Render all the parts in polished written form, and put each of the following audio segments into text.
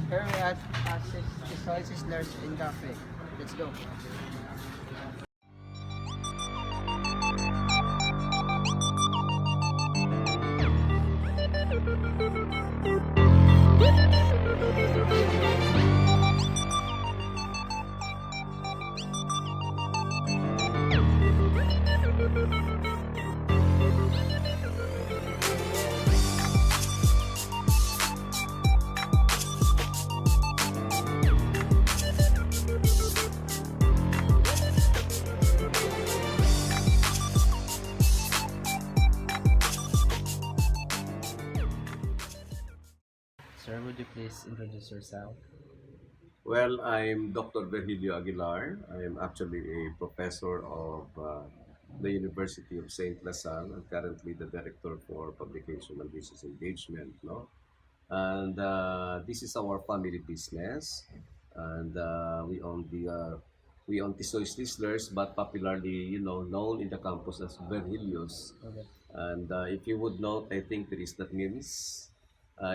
Here we have soy sizzlers in cafe. Let's go. Sir, would you please introduce yourself? Well, I'm Dr. Virgilio Aguilar. I am actually a professor of the University of St. Lasal. I'm currently the director for publication and business engagement. No, and this is our family business, and we own Tisoy Sizzlers, but popularly, known in the campus as Virgilios. Okay. And if you would note, I think there is that memes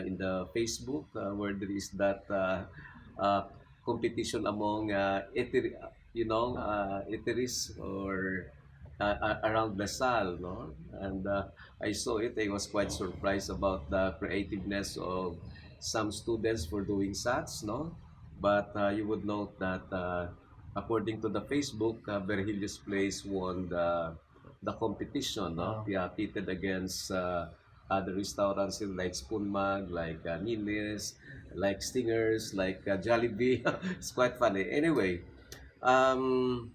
in the Facebook where there is that uh, competition among eateries or around Lasal, no? And I saw it. I was quite surprised about the creativeness of some students for doing SATs, no? But you would note that according to the Facebook, Virgilius Place won the competition, no? Wow. Yeah, pitted against other restaurants like Spoon Mug, like Nilis, like Stingers, like Jollibee. It's quite funny. Anyway, um,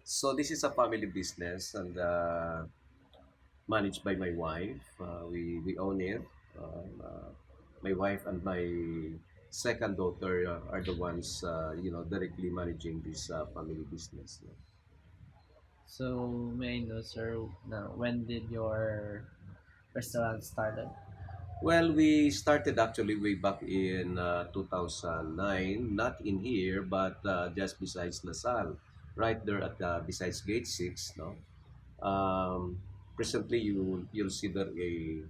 so this is a family business and managed by my wife. We own it. My wife and my second daughter are the ones directly managing this family business. So may I know, sir, now when did your restaurant started? Well, we started actually way back in 2009, not in here, but just besides Lasal, right there at besides Gate 6, no? Um, Presently, you'll see there a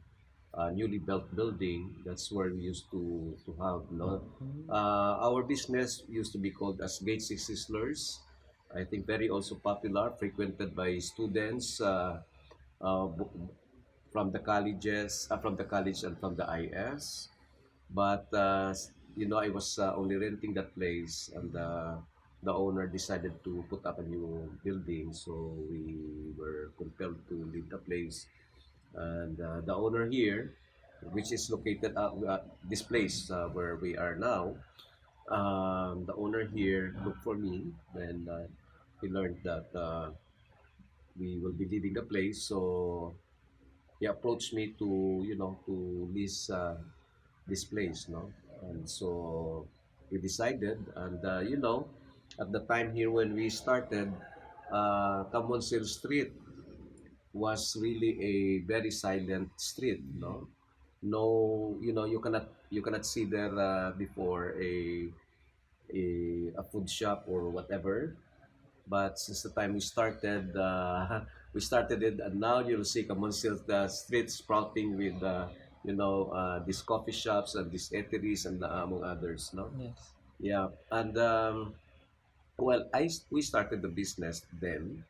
newly built building. That's where we used to have, no? Mhm. Our business used to be called as Gate 6 Sizzlers. I think very also popular, frequented by students, uh, bu- from the colleges, from the college and from the IS. But I was only renting that place, and the owner decided to put up a new building, so we were compelled to leave the place. And the owner here, which is located at this place where we are now, the owner here looked for me when he learned that we will be leaving the place. So he approached me to lease this place, no? And so we decided, and at the time here when we started, Camonsil Street was really a very silent street, no? No, you cannot see there before a food shop or whatever. But since the time we started, we started it, and now you'll see Camonsil the street sprouting with these coffee shops and these eateries and among others, no? Yes. Yeah, and well, we started the business then.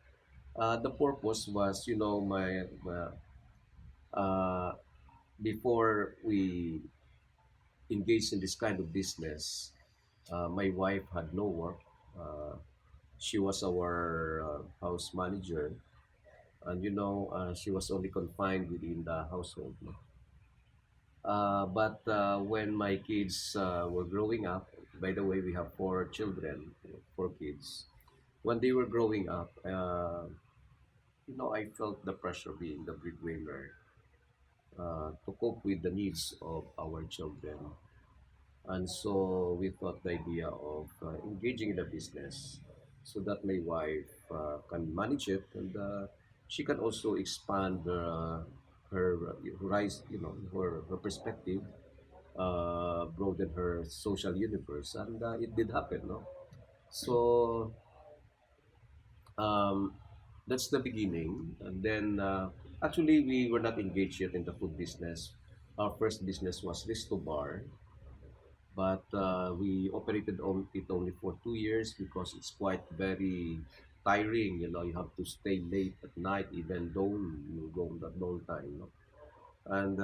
The purpose was, uh, before we engaged in this kind of business, my wife had no work. Uh, she was our house manager, and she was only confined within the household, no? But when my kids were growing up, by the way, we have four children, four kids. When they were growing up, I felt the pressure being the breadwinner to cope with the needs of our children. And so we thought the idea of engaging in a business so that my wife can manage it, and she can also expand her horizon, her perspective, broaden her social universe, and it did happen, no? So um, that's the beginning, and then actually we were not engaged yet in the food business. Our first business was Risto Bar, but we operated on it only for 2 years because it's quite very tiring. You know, you have to stay late at night, even though you go that long time. You know? And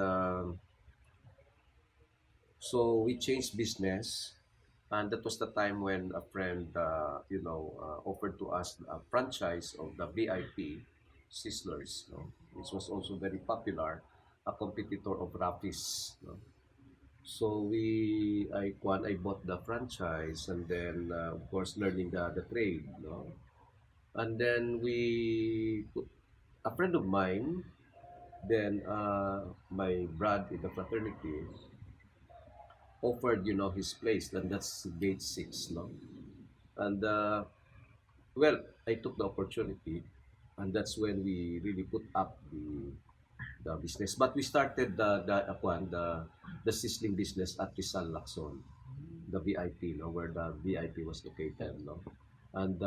so we changed business, and that was the time when a friend, offered to us a franchise of the VIP Sizzlers, you know, which was also very popular, a competitor of Rapis. You know. So I bought the franchise, and then of course learning the trade, you know. And then a friend of mine, then my brad in the fraternity, offered, his place, and that's gate 6, no. And well, I took the opportunity, and that's when we really put up the business. But we started the sizzling business at Rizal Lacson, the VIP, no, where the VIP was Yeah. located, no. And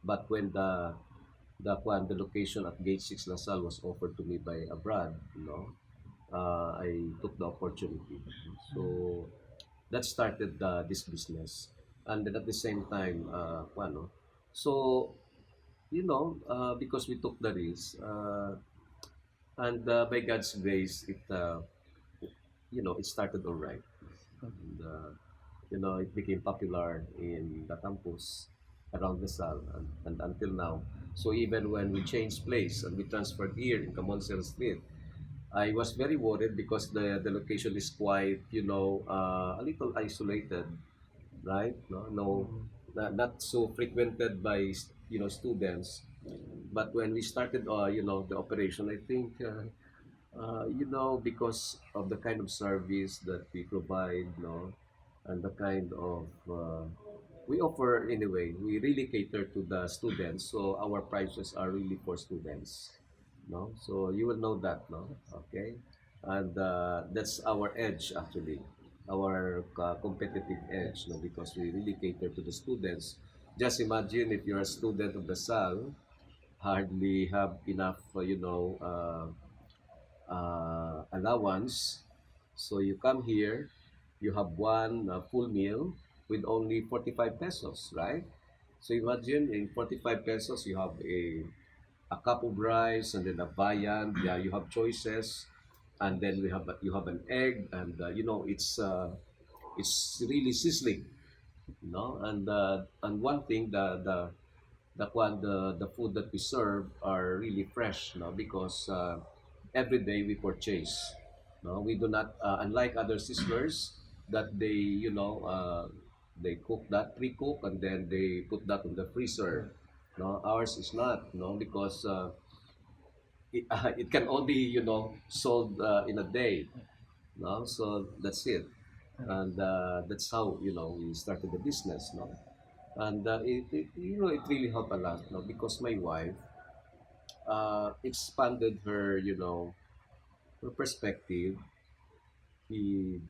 but when the location at Gate 6 Lasal was offered to me by abroad, I took the opportunity. So that started this business. And then at the same time, so, because we took the risk, and by God's grace, it started all right. And, it became popular in the campus around Rizal, and until now. So even when we changed place and we transferred here in Camonsel Street, I was very worried because the location is quite, a little isolated, right? No, not so frequented by students. But when we started, the operation, I think, because of the kind of service that we provide, and the kind of we offer anyway, we really cater to the students. So our prices are really for students, no. So you will know that, no. Okay, and that's our edge actually, our competitive edge, no, because we really cater to the students. Just imagine if you're a student of the SAL, hardly have enough, allowance. So you come here, you have one full meal with only 45 pesos, right? So imagine in 45 pesos, you have a cup of rice and then a viand. Yeah, you have choices, and then you have an egg, and it's really sizzling, and one thing, the food that we serve are really fresh, because every day we purchase. No, we do not, unlike other sizzlers that they cook that pre-cook and then they put that in the freezer. No, ours is not, because it can only, sold in a day. No, so that's it, and that's how, we started the business. No, and it really helped a lot, because my wife expanded her perspective. He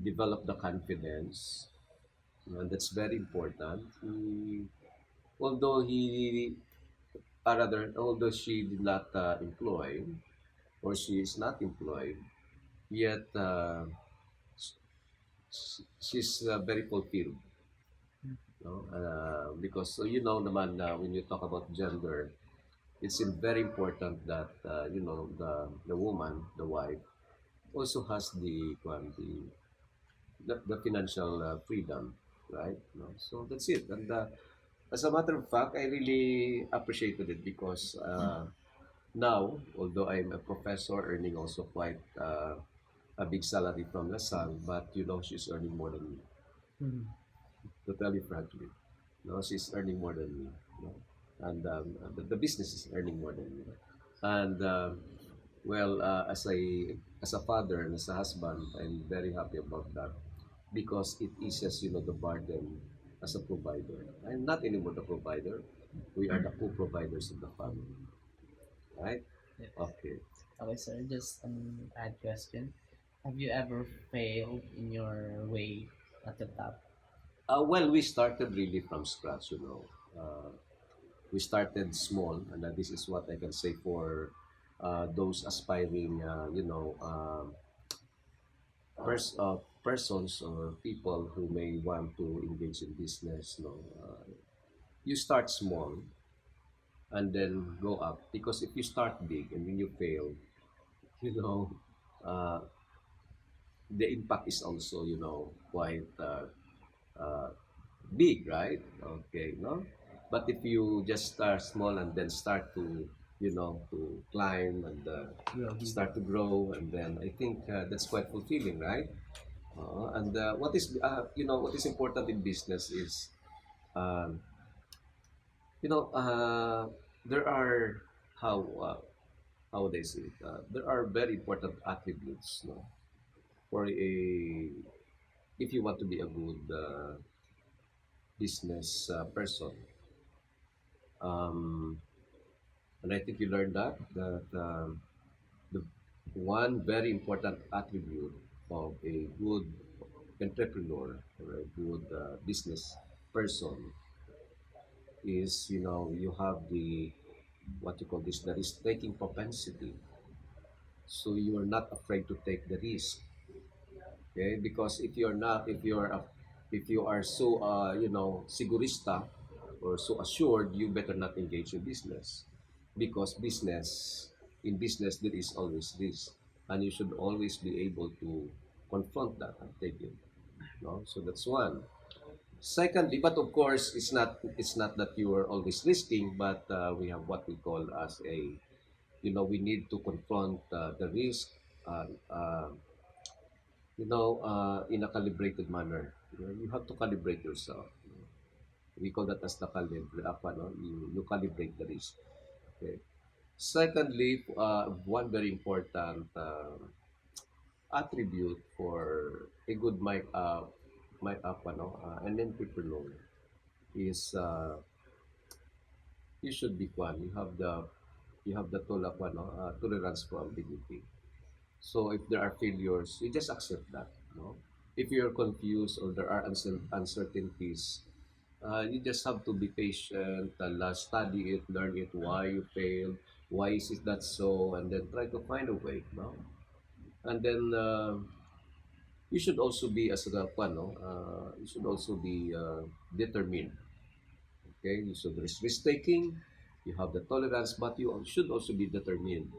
developed the confidence, and that's very important. Although he, although she did not employ, or she is not employed, yet she's very fulfilled. No? Because naman, when you talk about gender, it's very important that the woman, the wife, also has the financial freedom, right? No? So that's it. And as a matter of fact, I really appreciated it because now, although I'm a professor earning also quite a big salary from LaSalle, but she's earning more than me. Mhm. To tell you frankly, she's earning more than me. And the business is earning more than me. And well, as a father and as a husband, I'm very happy about that because it eases, the burden as a provider. I'm not anymore the provider. We are the co-providers of the family, right? Yeah. Okay. Okay, sir. Just an add question. Have you ever failed in your way at the top? Well, we started really from scratch. We started small, and this is what I can say for those aspiring, persons or people who may want to engage in business, you start small and then go up. Because if you start big and then you fail, you know, uh, the impact is also, quite uh, big, right? Okay, no? But if you just start small and then start to, to climb and Real start bigger. to grow, and then I think that's quite fulfilling, right? And what is important in business is, um, you know, uh, there are how uh, how would I say it? There are very important attributes, no, for a if you want to be a good business person. Um, and I think you learned that the one very important attribute of a good entrepreneur or a good business person is, you have the what you call this, the risk taking propensity. So you are not afraid to take the risk. Okay, because if you are so sigurista or so assured, you better not engage in business, because business there is always risk, and you should always be able to confront that and take it. No, so that's one. Secondly, but of course, it's not that you are always risking, but we have what we call as a, we need to confront the risk, uh, uh, in a calibrated manner. You have to calibrate yourself. We call that as the no? You calibrate the risk. Okay. Secondly, one very important attribute for a good an entrepreneur is, you should be one. You have the tolerance for ambiguity. So if there are failures, you just accept that. No? If you're confused or there are uncertainties, you just have to be patient and study it, learn it, why you failed, why is it that so, and then try to find a way. No? And then you should also be as a no? You should also be determined. Okay, so there is risk taking, you have the tolerance, but you should also be determined.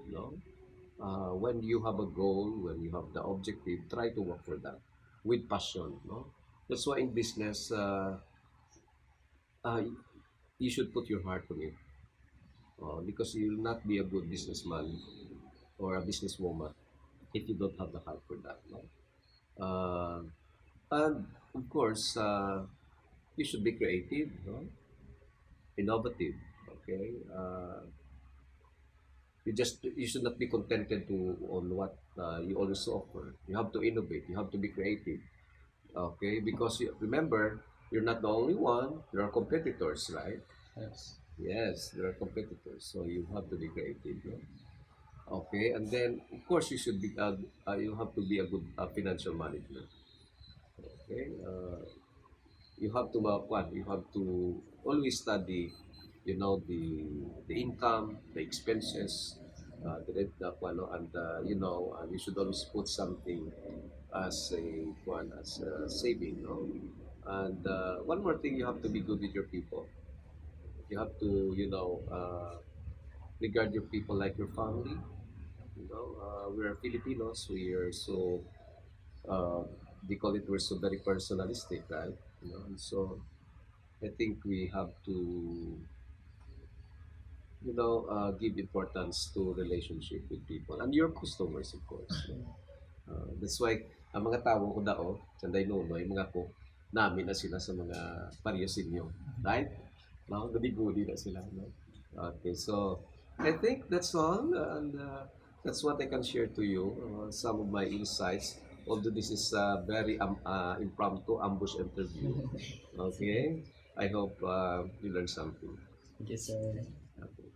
When you have a goal, when you have the objective, try to work for that with passion. No, that's why in business, uh, you should put your heart on it, because you will not be a good businessman or a businesswoman if you don't have the heart for that. No? Uh, and of course, you should be creative, no? Innovative. Okay, you should not be contented to on what you always offer. You have to innovate. You have to be creative. Okay, because remember, you're not the only one. There are competitors, right? Yes. Yes, there are competitors. So you have to be creative. No? Okay, and then of course you have to be a good financial manager. Okay, you have to what? You have to always study, the income, the expenses, the rent, and you should always put something as a one as a saving, no? And one more thing, you have to be good with your people. You have to, regard your people like your family. We're Filipinos. We are so uh, they call it, we're so very personalistic, right? And so I think we have to, give importance to relationship with people and your customers, of course. No? That's why ang mga tao ko dao, sanday nunoy, mga ko, namin na sila sa mga paryosinyo. Right? Mga gudi-gudi na sila. No? Okay, so I think that's all. And that's what I can share to you. Some of my insights. Although this is a very impromptu ambush interview. Okay? I hope you learned something. Thank you, sir. Okay.